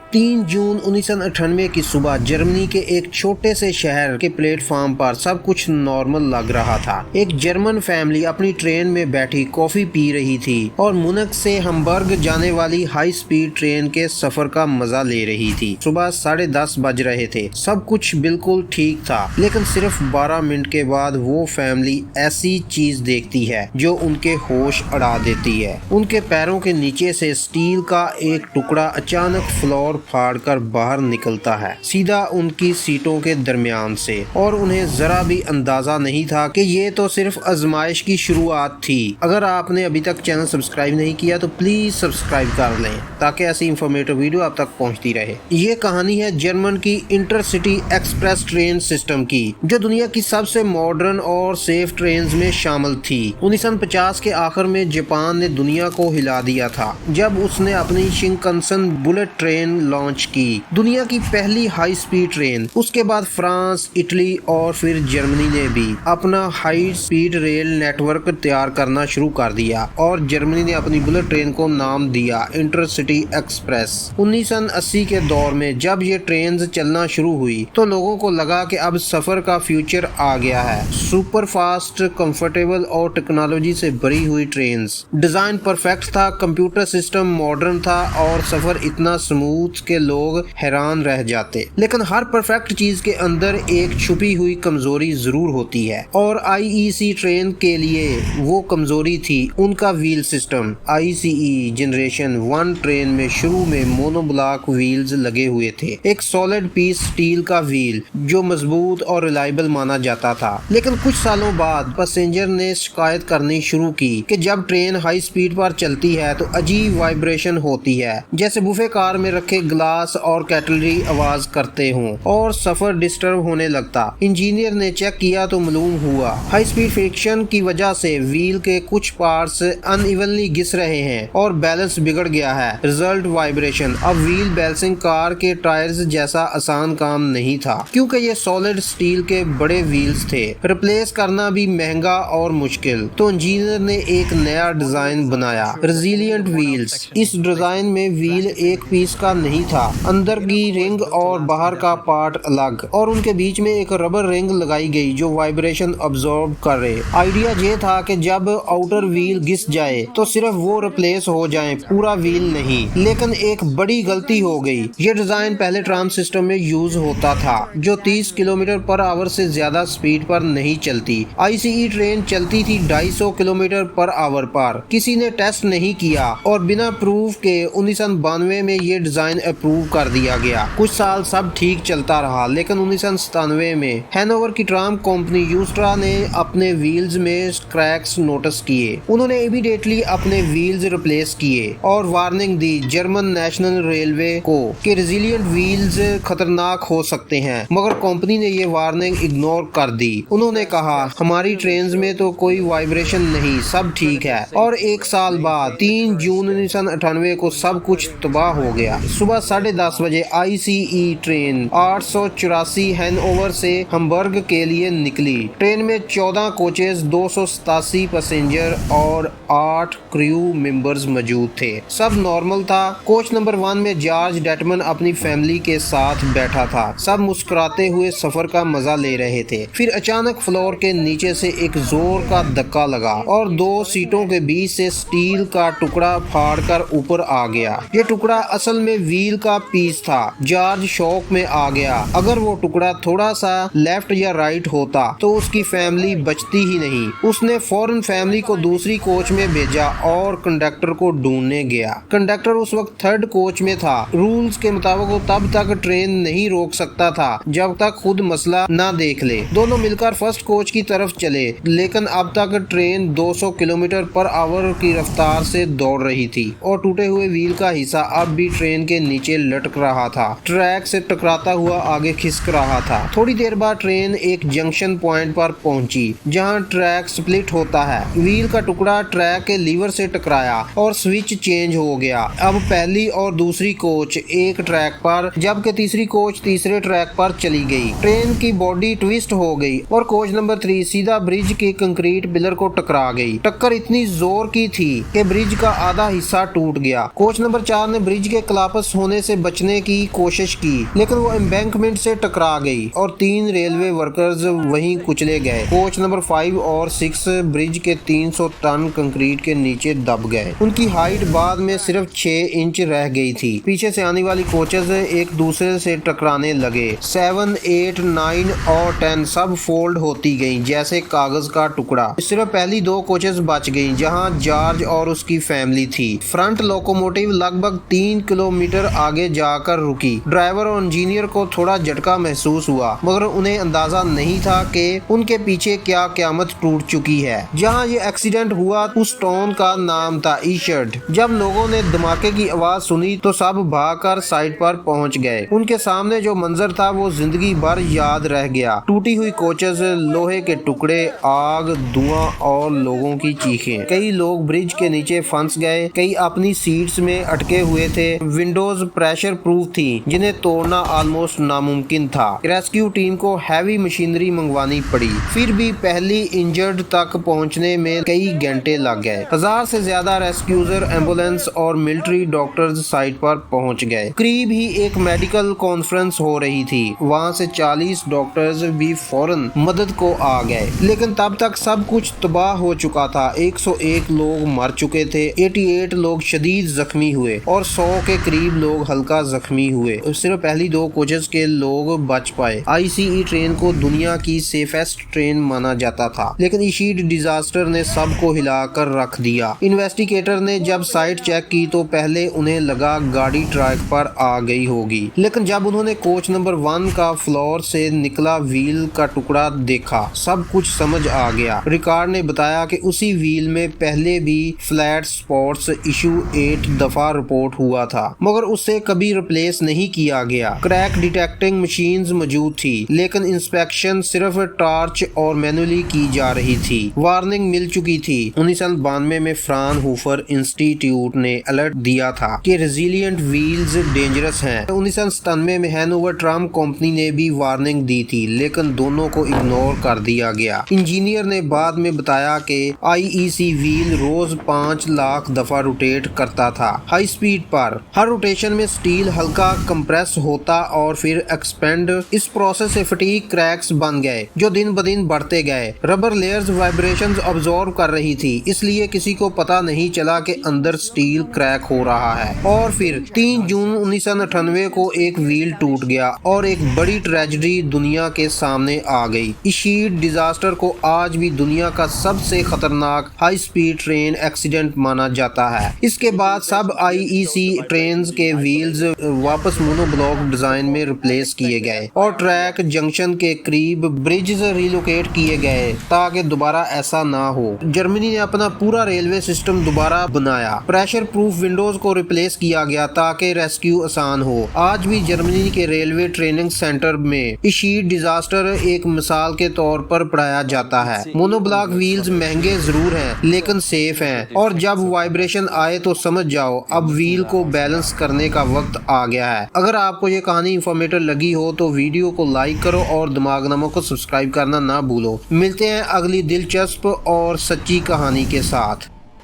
3 जून 1998 की सुबह जर्मनी के एक छोटे से शहर के प्लेटफॉर्म पर सब कुछ नॉर्मल लग रहा था। एक जर्मन फैमिली अपनी ट्रेन में बैठी कॉफी पी रही थी और मुनक से हम्बर्ग जाने वाली हाई स्पीड ट्रेन के सफर का मजा ले रही थी। सुबह 10:30 बज रहे थे। सब कुछ बिल्कुल ठीक था, लेकिन सिर्फ 12 मिनट के बाद वो फैमिली ऐसी चीज देखती है जो उनके होश उड़ा देती है। उनके पैरों के नीचे से स्टील का एक टुकड़ा अचानक फ्लोर फाड़कर बाहर निकलता है, सीधा उनकी सीटों के दरमियान से, और उन्हें जरा भी अंदाजा नहीं था कि ये तो सिर्फ आजमाइश की शुरुआत थी। अगर आपने अभी तक चैनल सब्सक्राइब नहीं किया तो प्लीज सब्सक्राइब कर लें ताकि ऐसी इंफॉर्मेटिव वीडियो आप तक पहुंचती रहे। ये कहानी है जर्मन की इंटरसिटी एक्सप्रेस ट्रेन सिस्टम की, जो दुनिया की सबसे मॉडर्न और सेफ ट्रेन में शामिल थी। 1950 के आखिर में जापान ने दुनिया को हिला दिया था जब उसने अपनी शिंकनसन बुलेट ट्रेन लॉन्च की, दुनिया की पहली हाई स्पीड ट्रेन। उसके बाद फ्रांस, इटली और फिर जर्मनी ने भी अपना हाई स्पीड रेल नेटवर्क तैयार करना शुरू कर दिया और जर्मनी ने अपनी बुलेट ट्रेन को नाम दिया इंटरसिटी एक्सप्रेस। 1980 के दौर में जब ये ट्रेन चलना शुरू हुई तो लोगों को लगा कि अब सफर का फ्यूचर आ गया है। सुपर फास्ट, कंफर्टेबल और टेक्नोलॉजी से भरी हुई ट्रेन। डिजाइन परफेक्ट था, कंप्यूटर सिस्टम मॉडर्न था और सफर इतना स्मूथ के लोग हैरान रह जाते। लेकिन हर परफेक्ट चीज के अंदर एक छुपी हुई कमजोरी जरूर होती है, और आईईसी ट्रेन के लिए वो कमजोरी थी उनका wheel system. ICE generation 1 train में शुरू में मोनोब्लॉक व्हील्स लगे हुए थे, एक सॉलिड पीस स्टील का व्हील जो मजबूत और रिलायबल माना जाता था। लेकिन कुछ सालों बाद पैसेंजर ने शिकायत करनी शुरू की कि जब ट्रेन हाई स्पीड पर चलती है तो अजीब वाइब्रेशन होती है, जैसे बुफे कार में रखे ग्लास और कैटलरी आवाज करते हों, और सफर डिस्टर्ब होने लगता। इंजीनियर ने चेक किया तो मालूम हुआ हाई स्पीड फ्रिक्शन की वजह से व्हील के कुछ पार्ट्स अनइवनली घिस रहे हैं और बैलेंस बिगड़ गया है। Result vibration. अब व्हील बैलेंसिंग कार के टायर्स जैसा आसान काम नहीं था, क्योंकि ये सॉलिड स्टील के बड़े व्हील्स थे। रिप्लेस करना भी महंगा और मुश्किल, तो इंजीनियर ने एक नया डिजाइन बनाया, रेजिलिएंट व्हील्स। इस डिजाइन में व्हील एक पीस का नहीं था, अंदर की रिंग और बाहर का पार्ट अलग, और उनके बीच में एक रबर रिंग लगाई गई जो वाइब्रेशन अब्सॉर्ब करे। आइडिया ये था कि जब आउटर व्हील घिस जाए तो सिर्फ वो रिप्लेस हो जाए, पूरा व्हील नहीं। लेकिन एक बड़ी गलती हो गई। ये डिजाइन पहले ट्राम सिस्टम में यूज होता था जो 30 किलोमीटर पर आवर से ज्यादा स्पीड पर नहीं चलती। आईसीई ट्रेन चलती थी 250 किलोमीटर पर आवर पर। किसी ने टेस्ट नहीं किया और बिना प्रूफ के 1992 में ये डिजाइन अप्रूव कर दिया गया। कुछ साल सब ठीक चलता रहा, लेकिन 1997 में हैनोवर की ट्राम कंपनी यूस्ट्रा ने अपने व्हील्स में क्रैक्स नोटिस किए। उन्होंने इमीडिएटली अपने व्हील्स रिप्लेस किए और वार्निंग दी जर्मन नेशनल रेलवे को कि रेजिलिएंट व्हील्स खतरनाक हो सकते हैं, मगर कंपनी ने ये वार्निंग इग्नोर कर दी। उन्होंने कहा हमारी ट्रेन में तो कोई वाइब्रेशन नहीं, सब ठीक है। और एक साल बाद 3 जून 1998 को सब कुछ तबाह हो गया। सुबह 10:30 बजे आईसीई ट्रेन 884 हैनोवर से हम्बर्ग के लिए निकली। ट्रेन में 14 कोचेस, 287 पैसेंजर और 8 क्रू मेंबर्स मौजूद थे। सब नॉर्मल था। कोच नंबर 1 में जॉर्ज डेटमन अपनी फैमिली के साथ बैठा था। सब मुस्कुराते हुए सफर का मजा ले रहे थे। फिर अचानक फ्लोर के नीचे से एक जोर का धक्का लगा और 2 सीटों के बीच से स्टील का टुकड़ा फाड़कर ऊपर आ गया। ये टुकड़ा असल में व्हील का पीस था। जॉर्ज शॉक में आ गया। अगर वो टुकड़ा थोड़ा सा लेफ्ट या राइट होता तो उसकी फैमिली बचती ही नहीं। उसने फौरन फैमिली को दूसरी कोच में भेजा और कंडक्टर को ढूंढने गया। कंडक्टर उस वक्त 3rd कोच में था। रूल्स के मुताबिक वो तब तक ट्रेन नहीं रोक सकता था जब तक खुद मसला ना देख ले। दोनों मिलकर 1st कोच की तरफ चले, लेकिन अब तक ट्रेन 200 किलोमीटर पर आवर की रफ्तार से दौड़ रही थी और टूटे हुए व्हील का हिस्सा अब भी ट्रेन के नीचे लटक रहा था। ट्रैक से टकराता हुआ आगे खिसक रहा था। थोड़ी देर बाद ट्रेन एक जंक्शन पॉइंट पर पहुंची जहां ट्रैक स्प्लिट होता है। व्हील का टुकड़ा ट्रैक के लीवर से टकराया और स्विच चेंज हो गया। अब पहली और दूसरी कोच एक ट्रैक पर, जबकि तीसरी कोच तीसरे ट्रैक पर चली गई। ट्रेन की बॉडी ट्विस्ट हो गई और कोच नंबर 3 सीधा ब्रिज के कंक्रीट पिलर को टकरा गई। टक्कर इतनी जोर की थी कि ब्रिज का आधा हिस्सा टूट गया। कोच नंबर 4 ने ब्रिज के क्लापस ہونے سے بچنے کی کوشش کی لیکن وہ ایمبینکمنٹ سے ٹکرا گئی اور 3 ریلوے ورکرز وہیں کچلے گئے۔ کوچ نمبر 5 اور 6 برج کے 300 ٹن کنکریٹ کے نیچے دب گئے۔ ان کی ہائٹ بعد میں صرف 6 انچ رہ گئی تھی۔ پیچھے سے آنے والی کوچز ایک دوسرے سے ٹکرانے لگے۔ 7، 8، 9 اور 10 سب فولڈ ہوتی گئیں جیسے کاغذ کا ٹکڑا۔ صرف پہلی 2 کوچز بچ گئیں جہاں جارج اور اس کی فیملی تھی۔ فرنٹ لوکوموٹیو لگ بھگ 3 کلومیٹر آگے جا کر رکی۔ ڈرائیور اور انجینئر کو تھوڑا جھٹکا محسوس ہوا مگر انہیں اندازہ نہیں تھا کہ ان کے پیچھے کیا قیامت ٹوٹ چکی ہے۔ جہاں یہ ایکسیڈنٹ ہوا اس ٹاؤن کا نام تھا ایشرڈ۔ جب لوگوں نے دھماکے کی آواز سنی تو سب بھاگ کر سائٹ پر پہنچ گئے۔ ان کے سامنے جو منظر تھا وہ زندگی بھر یاد رہ گیا۔ ٹوٹی ہوئی کوچز، لوہے کے ٹکڑے، آگ، دھواں اور لوگوں کی چیخیں۔ کئی لوگ برج کے نیچے پھنس گئے، کئی اپنی سیٹس میں اٹکے ہوئے تھے۔ ونڈوز پریشر پروف تھی جنہیں توڑنا آلموسٹ ناممکن تھا۔ ریسکیو ٹیم کو ہیوی مشینری منگوانی پڑی، پھر بھی پہلی انجرڈ تک پہنچنے میں کئی گھنٹے لگ گئے۔ 1000 سے زیادہ ریسکیوزر، ایمبولینس اور ملٹری ڈاکٹرز سائٹ پر پہنچ گئے۔ قریب ہی ایک میڈیکل کانفرنس ہو رہی تھی، وہاں سے 40 ڈاکٹرز بھی فوراً مدد کو آ گئے لیکن تب تک سب کچھ تباہ ہو چکا تھا۔ 101 لوگ مر چکے تھے، 88 لوگ شدید زخمی ہوئے اور 100 کے قریب لوگ ہلکا زخمی ہوئے۔ صرف پہلی 2 کوچز کے لوگ بچ پائے۔ ICE ٹرین کو دنیا کی سیفسٹ ٹرین مانا جاتا تھا لیکن ایشیڈ ڈیزاسٹر نے سب کو ہلا کر رکھ دیا۔ انویسٹیگیٹر نے جب سائٹ چیک کی تو پہلے انہیں لگا گاڑی ٹریک پر آ گئی ہوگی لیکن جب انہوں نے کوچ نمبر 1 کا فلور سے نکلا ویل کا ٹکڑا دیکھا سب کچھ سمجھ آ گیا۔ ریکارڈ نے بتایا کہ اسی ویل میں پہلے بھی فلیٹ سپاٹس ایشو 8 دفعہ رپورٹ ہوا تھا مگر اسے کبھی ریپلیس نہیں کیا گیا۔ کریک ڈیٹیکٹنگ مشینز موجود تھی لیکن انسپیکشن صرف ٹارچ اور مینولی کی جا رہی تھی۔ وارننگ مل چکی تھی۔ 1992 میں فران ہوفر انسٹی ٹیوٹ نے الرٹ دیا تھا کہ ریزیلینٹ ویلز ڈینجرس ہیں۔ 1997 میں ہینوور ٹرام کمپنی نے بھی وارننگ دی تھی لیکن دونوں کو اگنور کر دیا گیا۔ انجینئر نے بعد میں بتایا کہ IEC ویل روز 5 لاکھ دفعہ روٹیٹ کرتا تھا ہائی سپیڈ پر۔ ہر روٹیشن میں سٹیل ہلکا کمپریس ہوتا اور پھر ایکسپینڈ۔ اس پروسیس سے فٹیگ کریکس بن گئے جو دن بدن بڑھتے گئے۔ ربر لیئرز وائبریشنز ابزارب کر رہی تھی اس لیے کسی کو پتہ نہیں چلا کہ اندر سٹیل کریک ہو رہا ہے۔ اور پھر 3 جون 1998 کو ایک ویل ٹوٹ گیا اور ایک بڑی ٹریجڈی دنیا کے سامنے آ گئی۔ ایشیڈ ڈیزاسٹر کو آج بھی دنیا کا سب سے خطرناک ہائی سپیڈ ٹرین ایکسیڈنٹ مانا جاتا ہے۔ اس کے بعد سب IEC ٹرینز کے ویلز واپس مونو بلاک ڈیزائن میں ریپلیس کیے گئے اور ٹریک جنکشن کے قریب برجز ریلوکیٹ کیے گئے تاکہ دوبارہ ایسا نہ ہو۔ جرمنی نے اپنا پورا ریلوے سسٹم دوبارہ بنایا۔ پریشر پروف ونڈوز کو ریپلیس کیا گیا تاکہ ریسکیو آسان ہو۔ آج بھی جرمنی کے ریلوے ٹریننگ سینٹر میں ایشیڈ ڈیزاسٹر ایک مثال کے طور پر پڑھایا جاتا ہے۔ مونو بلاک ویلز مہنگے ضرور ہیں لیکن سیف ہیں اور جب وائبریشن آئے تو سمجھ جاؤ اب ویل کو بیلنس کرنے کا وقت آ گیا ہے۔ اگر آپ کو یہ کہانی انفارمیٹر لگی ہو تو ویڈیو کو لائک کرو اور دماغ ناموں کو سبسکرائب کرنا نہ بھولو۔ ملتے ہیں اگلی دلچسپ اور سچی کہانی کے ساتھ۔